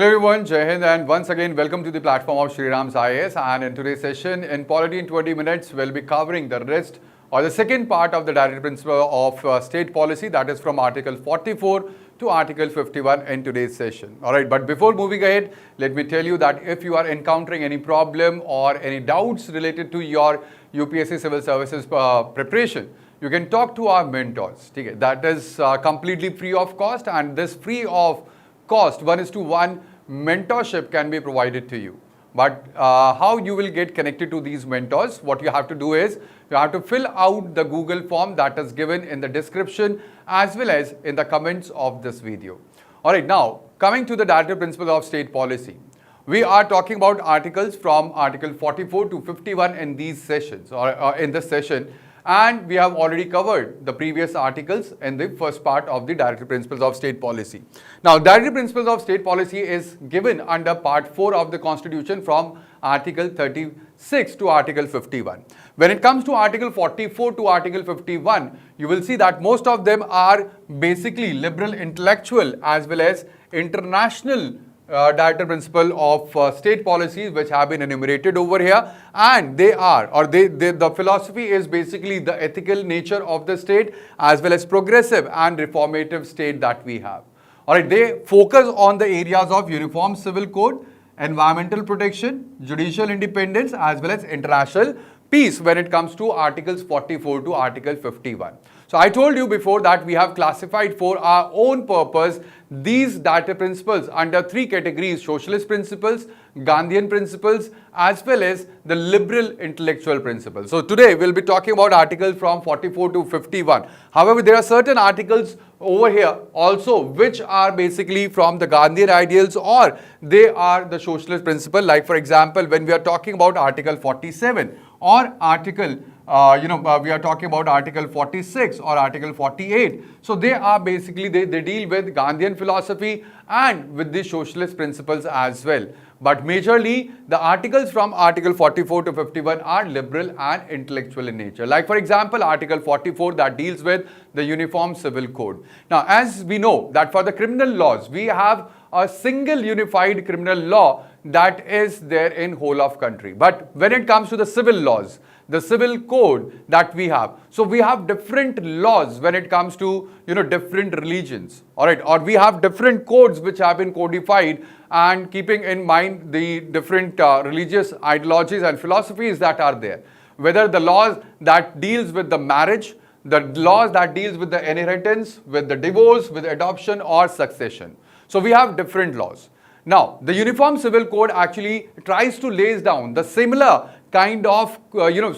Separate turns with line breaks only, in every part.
Hello everyone, Jai Hind, and once again welcome to the platform of SRIRAM's IAS. And in today's session, in Polity in 20 minutes, we'll be covering the rest or the second part of the Directive Principle of State Policy, that is from Article 44 to Article 51 in today's session. Alright, but before moving ahead, let me tell you that if you are encountering any problem or any doubts related to your UPSC Civil Services preparation, you can talk to our mentors. Okay? That is completely free of cost, and this free of cost 1:1 mentorship can be provided to you. But how you will get connected to these mentors? What you have to do is you have to fill out the Google form that is given in the description as well as in the comments of this video. Alright, now coming to the Directive Principle of State Policy. We are talking about articles from Article 44 to 51 in these sessions or in this session. And we have already covered the previous articles in the first part of the Directive Principles of State Policy. Now, Directive Principles of State Policy is given under Part 4 of the Constitution from Article 36 to Article 51. When it comes to Article 44 to Article 51, you will see that most of them are basically liberal intellectual as well as international Directive Principle of State Policies which have been enumerated over here, and the philosophy is basically the ethical nature of the state as well as progressive and reformative state that we have. Alright, they focus on the areas of uniform civil code, environmental protection, judicial independence as well as international peace when it comes to Articles 44 to Article 51. So I told you before that we have classified for our own purpose these Directive Principles under three categories: socialist principles, Gandhian principles, as well as the liberal intellectual principles. So today we'll be talking about articles from 44 to 51. However, there are certain articles over here also which are basically from the Gandhian ideals or they are the socialist principle. Like for example, when we are talking about Article 47 or Article we are talking about Article 46 or Article 48. So they are basically, they deal with Gandhian philosophy and with the socialist principles as well. But majorly, the articles from Article 44 to 51 are liberal and intellectual in nature. Like for example, Article 44 that deals with the Uniform Civil Code. Now, as we know that for the criminal laws, we have a single unified criminal law that is there in whole of country. But when it comes to the civil laws, the civil code that we have, so we have different laws when it comes to different religions, all right, or we have different codes which have been codified and keeping in mind the different religious ideologies and philosophies that are there, whether the laws that deals with the marriage, the laws that deals with the inheritance, with the divorce, with adoption or succession. So we have different laws. Now, the Uniform Civil Code actually tries to lay down the similar kind of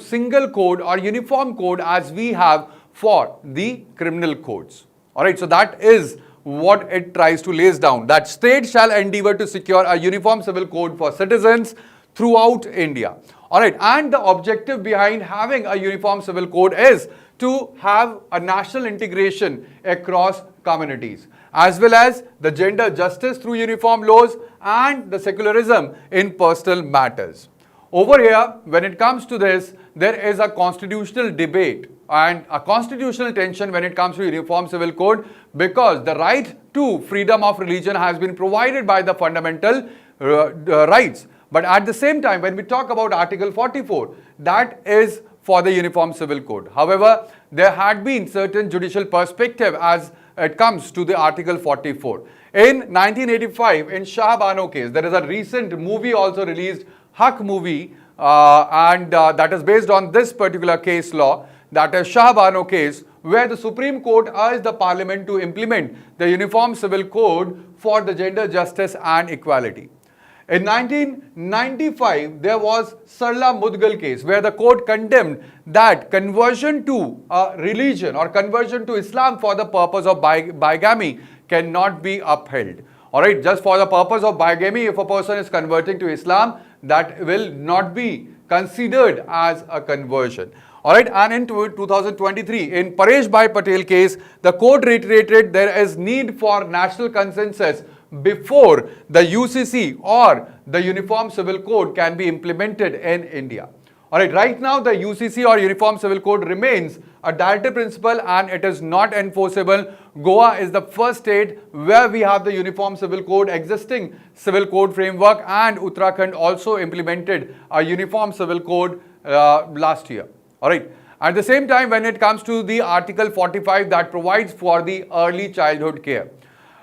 single code or uniform code as we have for the criminal codes. Alright, so that is what it tries to lay down, that state shall endeavor to secure a uniform civil code for citizens throughout India. Alright, and the objective behind having a uniform civil code is to have a national integration across communities, as well as the gender justice through uniform laws and the secularism in personal matters. Over here, when it comes to this, there is a constitutional debate and a constitutional tension when it comes to Uniform Civil Code, because the right to freedom of religion has been provided by the fundamental rights. But at the same time, when we talk about Article 44, that is for the Uniform Civil Code. However, there had been certain judicial perspective as it comes to the Article 44. In 1985, in Shah Bano case, there is a recent movie also released, Haq movie, and that is based on this particular case law, that is Shah Bano case, where the Supreme Court urged the Parliament to implement the Uniform Civil Code for the gender justice and equality. In 1995, there was Sarla Mudgal case where the court condemned that conversion to a religion or conversion to Islam for the purpose of bigamy cannot be upheld. Alright, just for the purpose of bigamy, if a person is converting to Islam, that will not be considered as a conversion. Alright, and in 2023, in Paresh Bhai Patel case, the court reiterated there is need for national consensus before the UCC or the Uniform Civil Code can be implemented in India. Alright, right now the UCC or Uniform Civil Code remains a directive principle and it is not enforceable. Goa is the first state where we have the Uniform Civil Code existing civil code framework, and Uttarakhand also implemented a Uniform Civil Code last year. Alright. At the same time, when it comes to the Article 45 that provides for the early childhood care,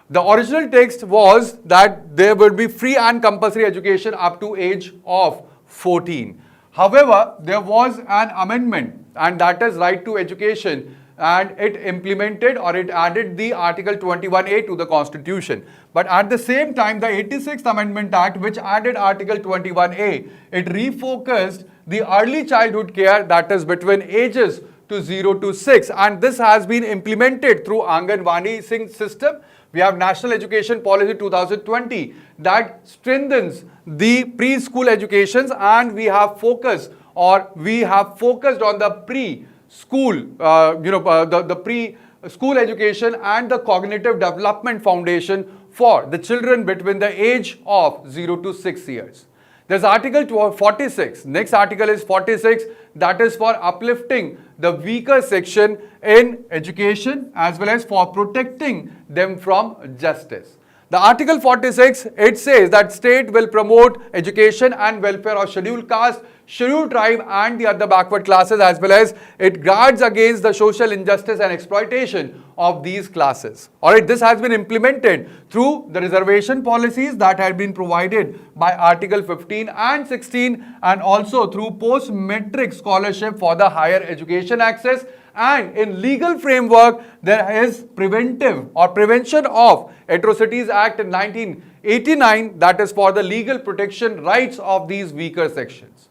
the original text was that there would be free and compulsory education up to age of 14. However, there was an amendment, and that is right to education, and it implemented or it added the Article 21A to the Constitution. But at the same time, the 86th Amendment Act, which added Article 21A, it refocused the early childhood care, that is between ages to 0 to 6, and this has been implemented through Anganwadi system. We have National Education Policy 2020 that strengthens the preschool educations, and we have focused on the preschool, the preschool education and the cognitive development foundation for the children between the age of 0 to 6 years. There's Article 46. Next article is 46, that is for uplifting the weaker section in education as well as for protecting them from justice. The Article 46, it says that state will promote education and welfare of scheduled caste, scheduled tribe and the other backward classes, as well as it guards against the social injustice and exploitation of these classes. Alright, this has been implemented through the reservation policies that had been provided by Article 15 and 16, and also through post-metric scholarship for the higher education access. And in legal framework, there is preventive or prevention of atrocities act in 1989, that is for the legal protection rights of these weaker sections.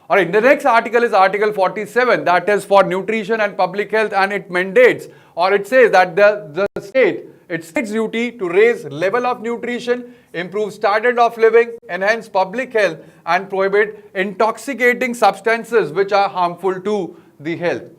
Alright, the next article is Article 47, that is for nutrition and public health, and it mandates or it says that the state, it's its duty to raise level of nutrition, improve standard of living, enhance public health and prohibit intoxicating substances which are harmful to the health.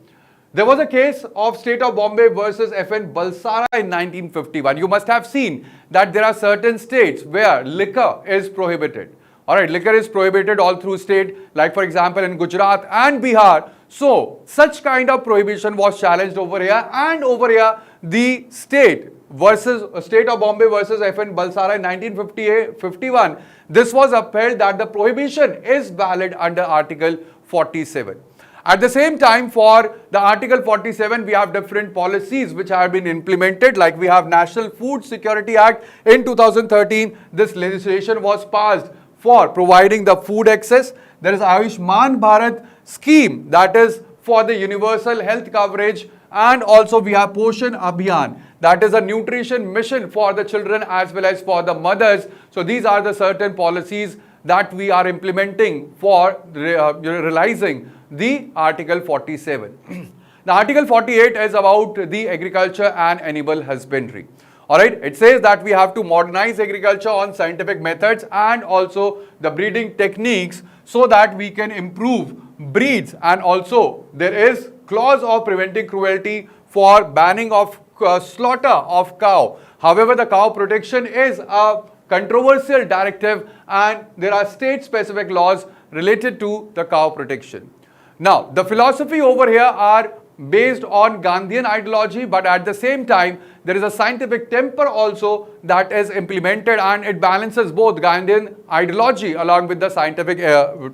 There was a case of State of Bombay versus FN Balsara in 1951. You must have seen that there are certain states where liquor is prohibited. Alright, liquor is prohibited all through state, like for example in Gujarat and Bihar. So, such kind of prohibition was challenged over here, and over here the state of Bombay versus FN Balsara in 1951, this was upheld that the prohibition is valid under Article 47. At the same time, for the Article 47, we have different policies which have been implemented, like we have National Food Security Act in 2013. This legislation was passed for providing the food access. There is Ayushman Bharat scheme, that is for the universal health coverage, and also we have Poshan Abhiyan, that is a nutrition mission for the children as well as for the mothers. So these are the certain policies that we are implementing for realizing the Article 47. The Article 48 is about the agriculture and animal husbandry. Alright, it says that we have to modernize agriculture on scientific methods and also the breeding techniques so that we can improve breeds, and also there is clause of preventing cruelty for banning of slaughter of cow. However, the cow protection is a controversial directive and there are state specific laws related to the cow protection. Now, the philosophy over here are based on Gandhian ideology, but at the same time, there is a scientific temper also that is implemented, and it balances both Gandhian ideology along with the scientific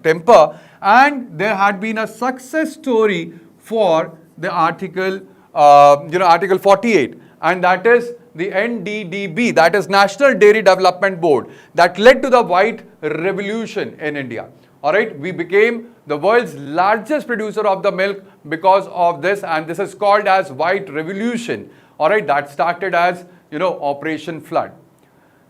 temper. And there had been a success story for the Article 48, and that is the NDDB, that is National Dairy Development Board, that led to the White Revolution in India. Alright, we became the world's largest producer of the milk because of this, and this is called as White Revolution. Alright, that started as, Operation Flood.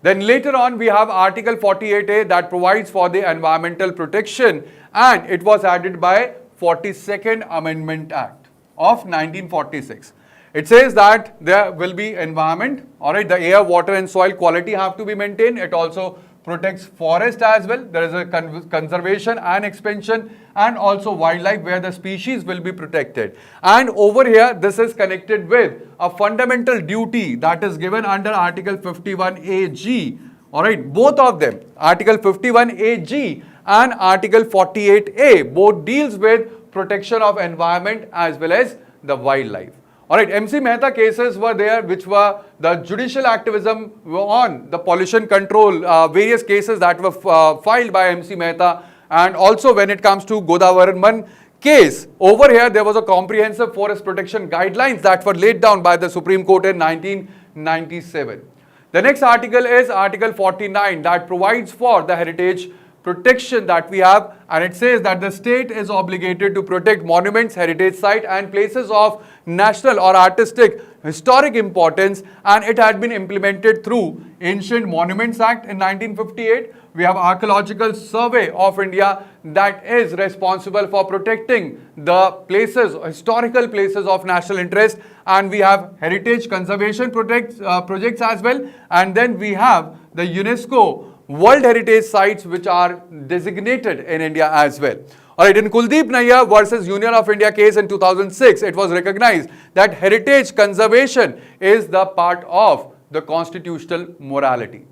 Then later on we have Article 48A that provides for the environmental protection, and it was added by 42nd Amendment Act of 1946. It says that there will be environment, alright, the air, water and soil quality have to be maintained. It also protects forest as well. There is a conservation and expansion, and also wildlife where the species will be protected. And over here, this is connected with a fundamental duty that is given under Article 51AG Alright, both of them, Article 51AG and Article 48A, both deals with protection of environment as well as the wildlife. Alright, MC Mehta cases were there, which were the judicial activism on the pollution control, various cases that were filed by MC Mehta, and also when it comes to Godavarman case, over here there was a comprehensive forest protection guidelines that were laid down by the Supreme Court in 1997. The next article is Article 49 that provides for the heritage protection that we have, and it says that the state is obligated to protect monuments, heritage sites and places of national or artistic historic importance, and it had been implemented through Ancient Monuments Act in 1958. We have Archaeological Survey of India that is responsible for protecting the places, historical places of national interest, and we have heritage conservation projects as well, and then we have the UNESCO World Heritage Sites which are designated in India as well. Alright, in Kuldeep Nayyar versus Union of India case in 2006, it was recognized that heritage conservation is the part of the constitutional morality.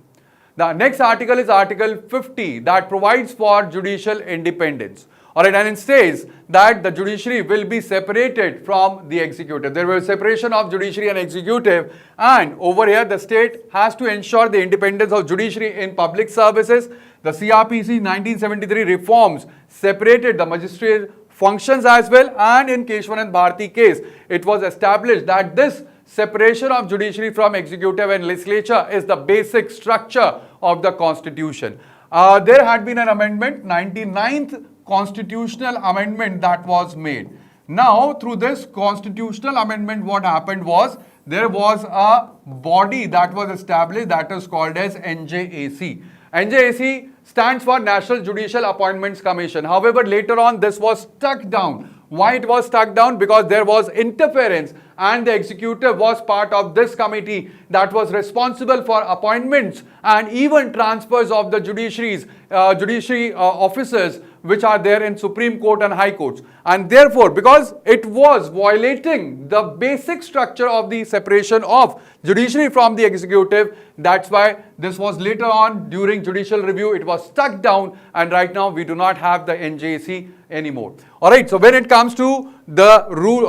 The next article is Article 50 that provides for judicial independence. Alright, and it says that the judiciary will be separated from the executive. There will be separation of judiciary and executive, and over here the state has to ensure the independence of judiciary in public services. The CRPC 1973 reforms separated the magistrate functions as well, and in Keshwanand Bharti case, it was established that this separation of judiciary from executive and legislature is the basic structure of the constitution. There had been an amendment, 99th constitutional amendment that was made. Now, through this constitutional amendment, what happened was there was a body that was established that is called as NJAC. NJAC stands for National Judicial Appointments Commission. However, later on this was struck down. Why it was struck down? Because there was interference, and the executive was part of this committee that was responsible for appointments and even transfers of the judiciary officers which are there in Supreme Court and High Courts. And therefore, because it was violating the basic structure of the separation of judiciary from the executive, that's why this was later on during judicial review, it was struck down, and right now we do not have the NJC anymore. Alright, so when it comes to the rule,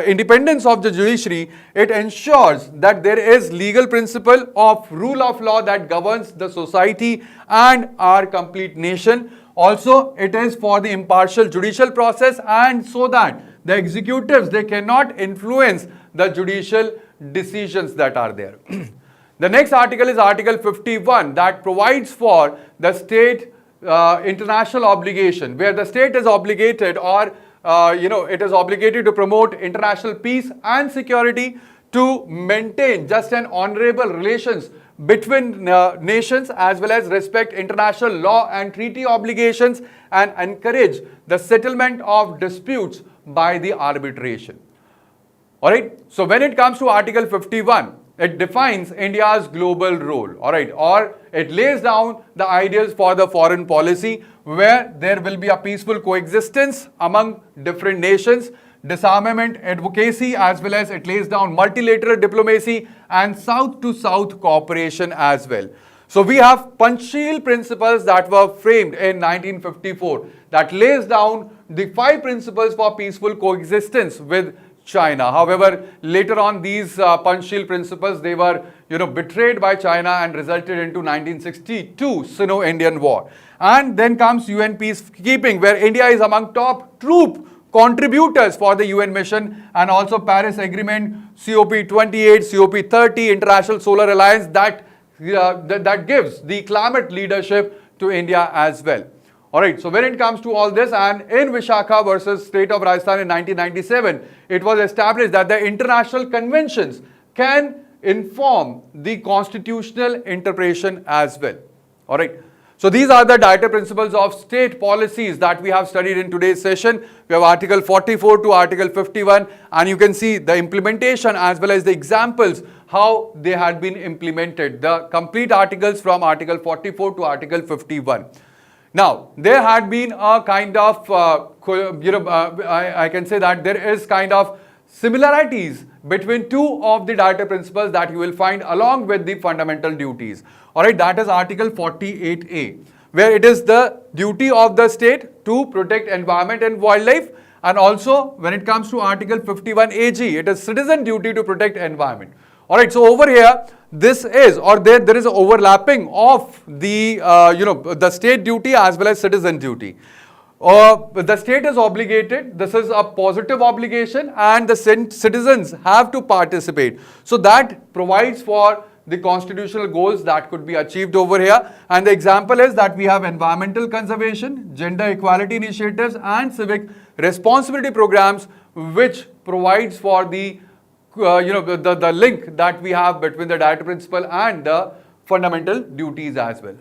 independence of the judiciary, it ensures that there is legal principle of rule of law that governs the society and our complete nation. Also, it is for the impartial judicial process, and so that the executives, they cannot influence the judicial decisions that are there. The next article is Article 51 that provides for the state international obligation, where the state is obligated or it is obligated to promote international peace and security, to maintain just and honorable relations between nations, as well as respect international law and treaty obligations, and encourage the settlement of disputes by the arbitration. Alright, so when it comes to Article 51, it defines India's global role, alright, or it lays down the ideas for the foreign policy, where there will be a peaceful coexistence among different nations, disarmament advocacy, as well as it lays down multilateral diplomacy and South to South cooperation as well. So we have Panchsheel principles that were framed in 1954 that lays down the 5 principles for peaceful coexistence with China. However, later on these Panchsheel principles, they were betrayed by China and resulted into 1962 Sino-Indian War. And then comes UN peacekeeping, where India is among top troop contributors for the UN mission, and also Paris Agreement, COP28, COP30, International Solar Alliance that gives the climate leadership to India as well. Alright, so when it comes to all this, and in Vishakha versus State of Rajasthan in 1997, it was established that the international conventions can inform the constitutional interpretation as well. Alright. So these are the directive principles of state policies that we have studied in today's session. We have Article 44 to Article 51, and you can see the implementation as well as the examples how they had been implemented. The complete articles from Article 44 to Article 51. Now, there had been a kind of, I can say that there is kind of similarities between two of the directive principles that you will find along with the fundamental duties. Alright, that is Article 48A, where it is the duty of the state to protect environment and wildlife, and also when it comes to Article 51AG, it is citizen duty to protect environment. Alright, so over here, this is, or there is an overlapping of the, the state duty as well as citizen duty. The state is obligated, this is a positive obligation, and the citizens have to participate. So that provides for the constitutional goals that could be achieved over here. And the example is that we have environmental conservation, gender equality initiatives, and civic responsibility programs, which provides for the the link that we have between the directive principle and the fundamental duties as well.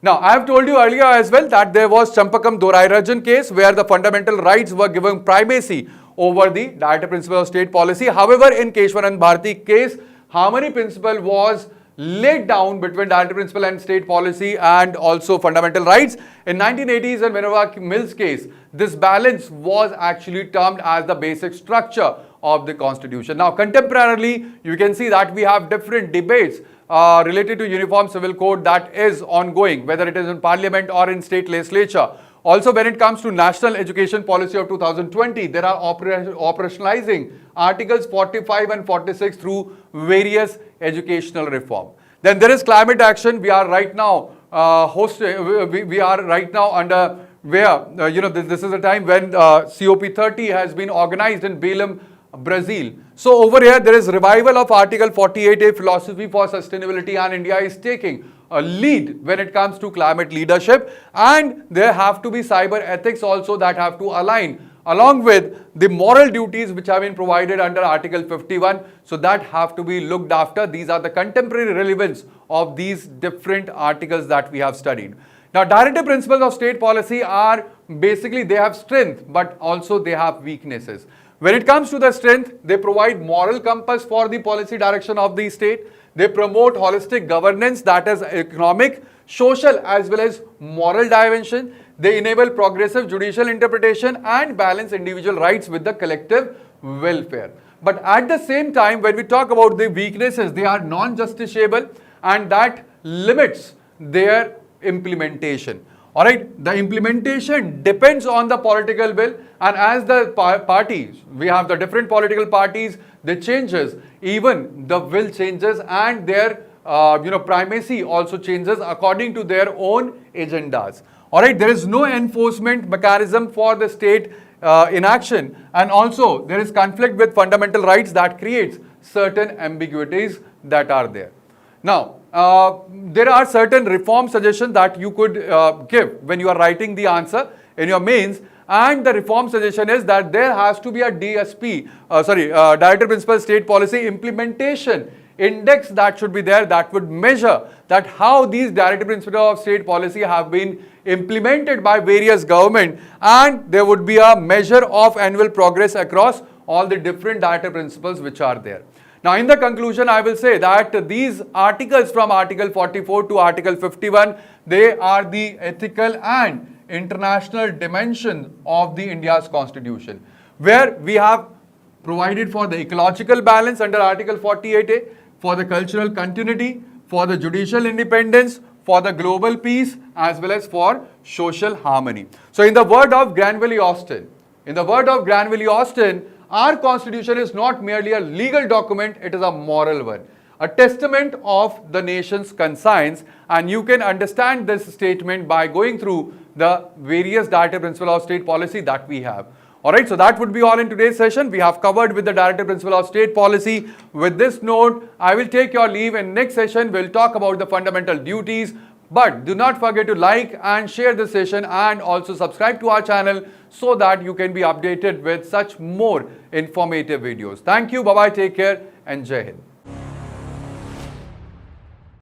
Now, I have told you earlier as well that there was Champakam Dorairajan case where the fundamental rights were given primacy over the directive principle of state policy. However, in Keshwaran Bharti case, harmony principle was laid down between directive principle and state policy and also fundamental rights. In 1980s and Minerva Mills case, this balance was actually termed as the basic structure of the constitution. Now, contemporarily, you can see that we have different debates related to Uniform Civil Code that is ongoing, whether it is in Parliament or in state legislature. Also, when it comes to National Education Policy of 2020, there are operationalizing Articles 45 and 46 through various educational reform. Then there is climate action. We are right now we are right now under where this is a time when COP30 has been organized in Belém, Brazil. So over here there is revival of Article 48A, philosophy for sustainability, and India is taking a lead when it comes to climate leadership, and there have to be cyber ethics also that have to align along with the moral duties which have been provided under Article 51. So that have to be looked after. These are the contemporary relevance of these different articles that we have studied. Now, directive principles of state policy are basically, they have strength, but also they have weaknesses. When it comes to the strength, they provide moral compass for the policy direction of the state. They promote holistic governance, that is economic, social as well as moral dimension. They enable progressive judicial interpretation and balance individual rights with the collective welfare. But at the same time, when we talk about the weaknesses, they are non-justiciable, and that limits their implementation. Alright, the implementation depends on the political will, and as the parties, we have the different political parties, they changes, even the will changes, and their primacy also changes according to their own agendas. Alright, there is no enforcement mechanism for the state inaction, and also there is conflict with fundamental rights that creates certain ambiguities that are there. Now, there are certain reform suggestions that you could give when you are writing the answer in your mains, and the reform suggestion is that there has to be a DSP, Directive Principle State Policy Implementation Index that should be there, that would measure that how these Directive Principles of State Policy have been implemented by various government, and there would be a measure of annual progress across all the different Directive Principles which are there. Now, in the conclusion, I will say that these articles from Article 44 to Article 51, they are the ethical and international dimension of the India's constitution, where we have provided for the ecological balance under Article 48A, for the cultural continuity, for the judicial independence, for the global peace, as well as for social harmony. So, in the word of Granville Austin, our constitution is not merely a legal document, it is a moral one, a testament of the nation's conscience, and you can understand this statement by going through the various Directive Principles of State Policy that we have. Alright, so that would be all in today's session. We have covered with the Directive Principle of State Policy. With this note, I will take your leave. In next session, we'll talk about the fundamental duties. But do not forget to like and share this session, and also subscribe to our channel so that you can be updated with such more informative videos. Thank you. Bye-bye. Take care and Jai Hind.